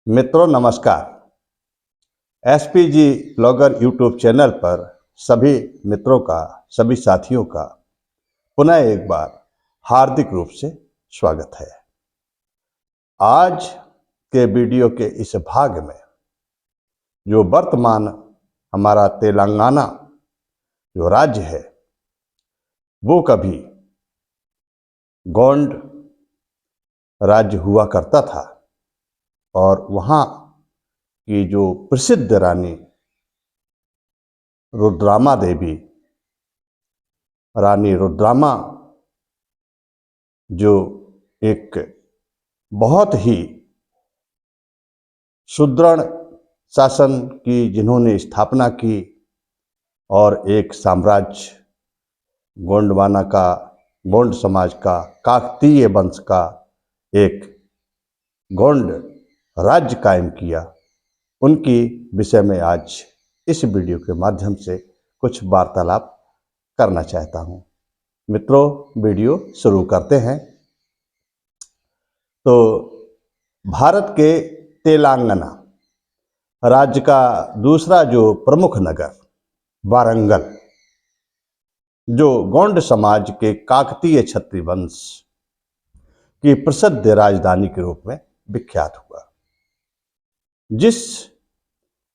मित्रों नमस्कार। SPG blogger YouTube channel पर सभी मित्रों का, सभी साथियों का पुनः एक बार हार्दिक रूप से स्वागत है। आज के वीडियो के इस भाग में जो वर्तमान हमारा तेलंगाना जो राज्य है वो कभी गोंड राज्य हुआ करता था और वहाँ की जो प्रसिद्ध रानी रुद्रामा देवी, रानी रुद्रामा जो एक बहुत ही सुदृढ़ शासन की जिन्होंने स्थापना की और एक साम्राज्य गोंडवाना का, गोंड समाज का, काकतीय वंश का एक गोंड राज्य कायम किया, उनकी विषय में आज इस वीडियो के माध्यम से कुछ वार्तालाप करना चाहता हूं। मित्रों, वीडियो शुरू करते हैं। तो भारत के तेलंगाना राज्य का दूसरा जो प्रमुख नगर वारंगल, जो गोंड समाज के काकतीय क्षत्रिय वंश की प्रसिद्ध राजधानी के रूप में विख्यात हुआ। जिस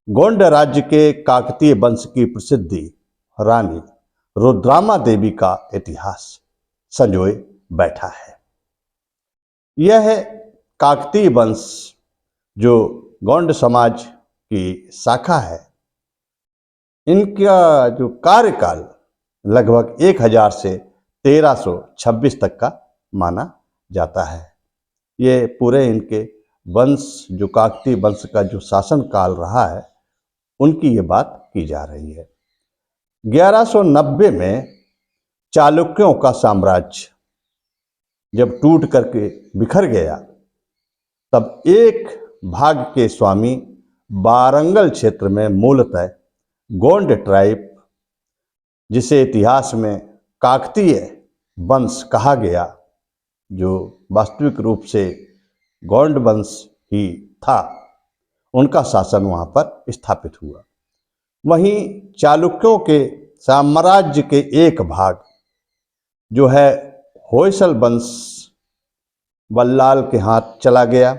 गोंड राज्य के काकतीय वंश की प्रसिद्धि रानी रुद्रामा देवी का इतिहास संजोए बैठा है। यह काकतीय वंश जो गोंड समाज की शाखा है, इनका जो कार्यकाल लगभग 1000 से 1326 तक का माना जाता है। ये पूरे इनके वंश, जो काकतीय वंश का जो शासन काल रहा है, उनकी ये बात की जा रही है। 1190 में चालुक्यों का साम्राज्य जब टूट करके बिखर गया, तब एक भाग के स्वामी वारंगल क्षेत्र में मूलतः गोंड ट्राइब, जिसे इतिहास में काकतीय वंश कहा गया, जो वास्तविक रूप से गोंड वंश ही था, उनका शासन वहां पर स्थापित हुआ। वहीं चालुक्यों के साम्राज्य के एक भाग जो है होयसल वंश, बल्लाल के हाथ चला गया,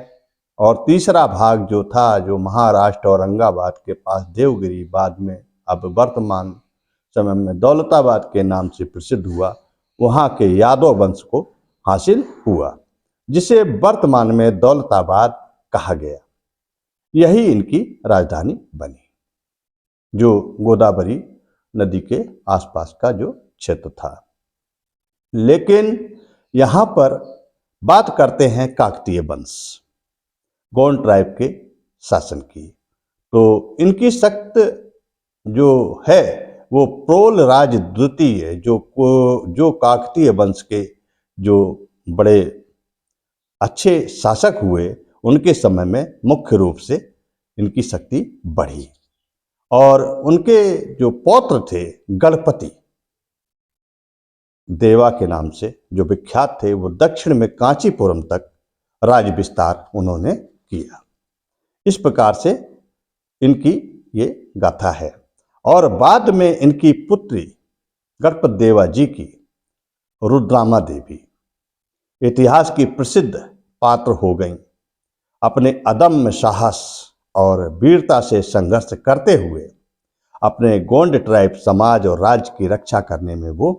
और तीसरा भाग जो था, जो महाराष्ट्र औरंगाबाद के पास देवगिरी, बाद में अब वर्तमान समय में दौलताबाद के नाम से प्रसिद्ध हुआ, वहाँ के यादव वंश को हासिल हुआ, जिसे वर्तमान में दौलताबाद कहा गया। यही इनकी राजधानी बनी, जो गोदावरी नदी के आसपास का जो क्षेत्र था। लेकिन यहाँ पर बात करते हैं काकतीय वंश, गोंड ट्राइब के शासन की। तो इनकी सख्त जो है वो प्रोल राज द्वितीय, जो काकतीय वंश के जो बड़े अच्छे शासक हुए, उनके समय में मुख्य रूप से इनकी शक्ति बढ़ी। और उनके जो पौत्र थे गणपति देवा के नाम से जो विख्यात थे, वो दक्षिण में कांचीपुरम तक राज विस्तार उन्होंने किया। इस प्रकार से इनकी ये गाथा है। और बाद में इनकी पुत्री गणपति देवा जी की रुद्रामा देवी इतिहास की प्रसिद्ध पात्र हो गईं। अपने अदम्य साहस और वीरता से संघर्ष करते हुए अपने गोंड ट्राइब समाज और राज्य की रक्षा करने में वो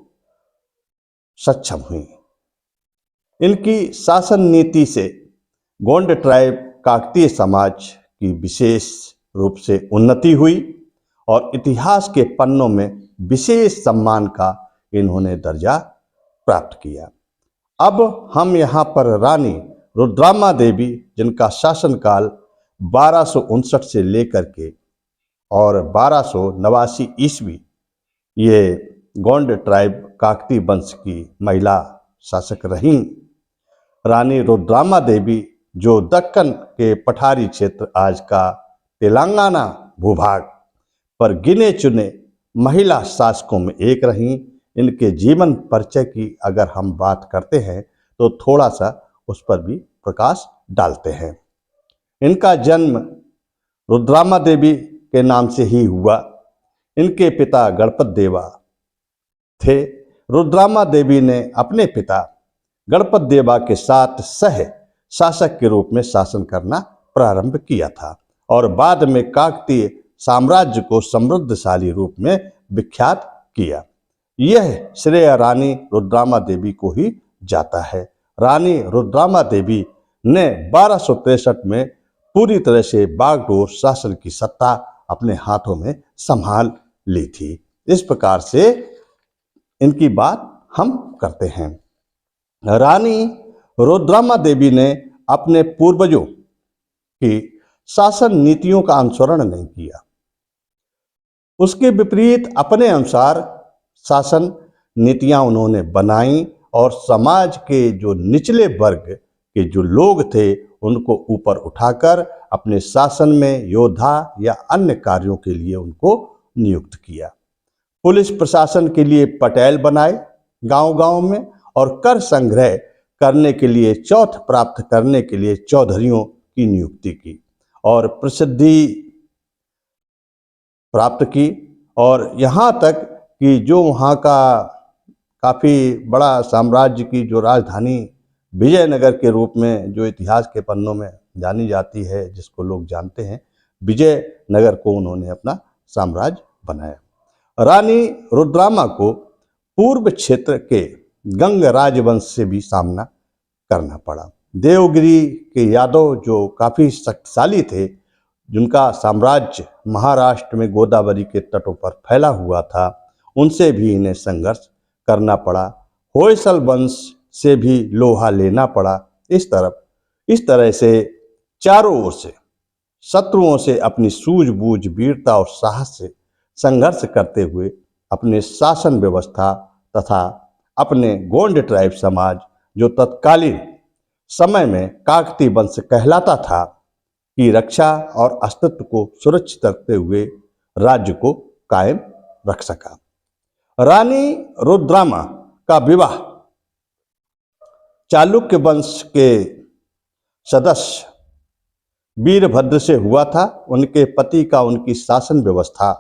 सक्षम हुई। इनकी शासन नीति से गोंड ट्राइब काकतीय समाज की विशेष रूप से उन्नति हुई और इतिहास के पन्नों में विशेष सम्मान का इन्होंने दर्जा प्राप्त किया। अब हम यहाँ पर रानी रुद्रामा देवी, जिनका शासनकाल 1259 से लेकर के और 1289 ईस्वी, ये गोंड ट्राइब काकतीय वंश की महिला शासक रहीं। रानी रुद्रामा देवी जो दक्कन के पठारी क्षेत्र, आज का तेलंगाना भूभाग पर गिने चुने महिला शासकों में एक रहीं। इनके जीवन परिचय की अगर हम बात करते हैं तो थोड़ा सा उस पर भी प्रकाश डालते हैं। इनका जन्म रुद्रामा देवी के नाम से ही हुआ। इनके पिता गणपत देवा थे। रुद्रामा देवी ने अपने पिता गणपत देवा के साथ सह शासक के रूप में शासन करना प्रारंभ किया था और बाद में काकतीय साम्राज्य को समृद्धशाली रूप में विख्यात किया। यह श्रेय रानी रुद्रामा देवी को ही जाता है। रानी रुद्रामा देवी ने 1263 में पूरी तरह से बागडोर शासन की सत्ता अपने हाथों में संभाल ली थी। इस प्रकार से इनकी बात हम करते हैं। रानी रुद्रामा देवी ने अपने पूर्वजों की शासन नीतियों का अनुसरण नहीं किया। उसके विपरीत अपने अनुसार शासन नीतियां उन्होंने बनाई और समाज के जो निचले वर्ग के जो लोग थे उनको ऊपर उठाकर अपने शासन में योद्धा या अन्य कार्यों के लिए उनको नियुक्त किया। पुलिस प्रशासन के लिए पटेल बनाए गांव-गांव में और कर संग्रह करने के लिए चौथ प्राप्त करने के लिए चौधरियों की नियुक्ति की और प्रसिद्धि प्राप्त की। और यहाँ तक कि जो वहाँ का काफ़ी बड़ा साम्राज्य की जो राजधानी विजयनगर के रूप में जो इतिहास के पन्नों में जानी जाती है, जिसको लोग जानते हैं, विजयनगर को उन्होंने अपना साम्राज्य बनाया। रानी रुद्रामा को पूर्व क्षेत्र के गंग राजवंश से भी सामना करना पड़ा। देवगिरी के यादव जो काफ़ी शक्तिशाली थे, जिनका साम्राज्य महाराष्ट्र में गोदावरी के तटों पर फैला हुआ था, उनसे भी इन्हें संघर्ष करना पड़ा। होयसल वंश से भी लोहा लेना पड़ा। इस तरह से चारों ओर से शत्रुओं से अपनी सूझबूझ, वीरता और साहस से संघर्ष करते हुए अपने शासन व्यवस्था तथा अपने गोंड ट्राइब समाज, जो तत्कालीन समय में काकतीय वंश कहलाता था, की रक्षा और अस्तित्व को सुरक्षित रखते हुए राज्य को कायम रख सका। रानी रुद्रामा का विवाह चालुक्य वंश के सदस्य वीरभद्र से हुआ था। उनके पति का उनकी शासन व्यवस्था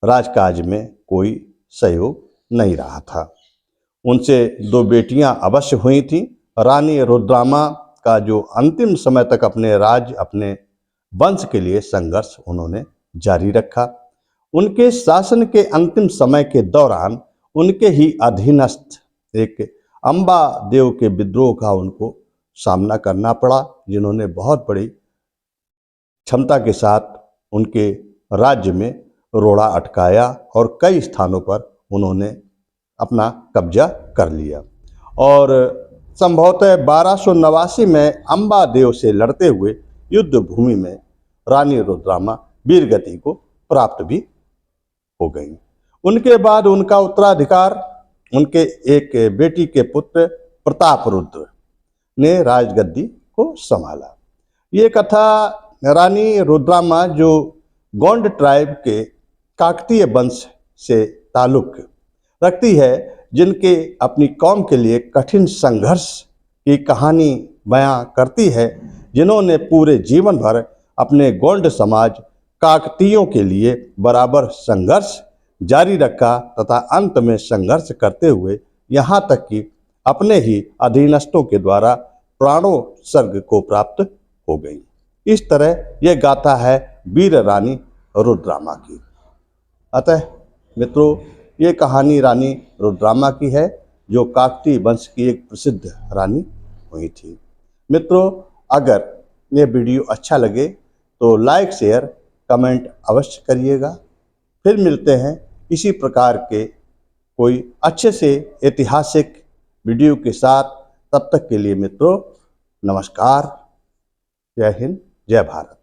राजकाज में कोई सहयोग नहीं रहा था। उनसे 2 बेटियां अवश्य हुई थीं। रानी रुद्रामा का जो अंतिम समय तक अपने वंश के लिए संघर्ष उन्होंने जारी रखा। उनके शासन के अंतिम समय के दौरान उनके ही अधीनस्थ एक अंबा देव के विद्रोह का उनको सामना करना पड़ा, जिन्होंने बहुत बड़ी क्षमता के साथ उनके राज्य में रोड़ा अटकाया और कई स्थानों पर उन्होंने अपना कब्जा कर लिया। और संभवतः 1289 में अंबा देव से लड़ते हुए युद्ध भूमि में रानी रुद्रामा वीरगति को प्राप्त भी हो गई। उनके बाद उनका उत्तराधिकार उनके एक बेटी के पुत्र प्रतापरुद्र ने राजगद्दी को संभाला। ये कथा रानी रुद्रामा जो गोंड ट्राइब के काकतीय वंश से ताल्लुक रखती है, जिनके अपनी कौम के लिए कठिन संघर्ष की कहानी बयां करती है, जिन्होंने पूरे जीवन भर अपने गोंड समाज काकतीयों के लिए बराबर संघर्ष जारी रखा तथा अंत में संघर्ष करते हुए यहाँ तक कि अपने ही अधीनस्थों के द्वारा प्राणोत्सर्ग को प्राप्त हो गई। इस तरह यह गाथा है वीर रानी रुद्रामा की। अतः मित्रों, ये कहानी रानी रुद्रामा की है, जो काकतीय वंश की एक प्रसिद्ध रानी हुई थी। मित्रों, अगर ये वीडियो अच्छा लगे तो लाइक, शेयर, कमेंट अवश्य करिएगा। फिर मिलते हैं इसी प्रकार के कोई अच्छे से ऐतिहासिक वीडियो के साथ। तब तक के लिए मित्रों, नमस्कार। जय हिंद, जय भारत।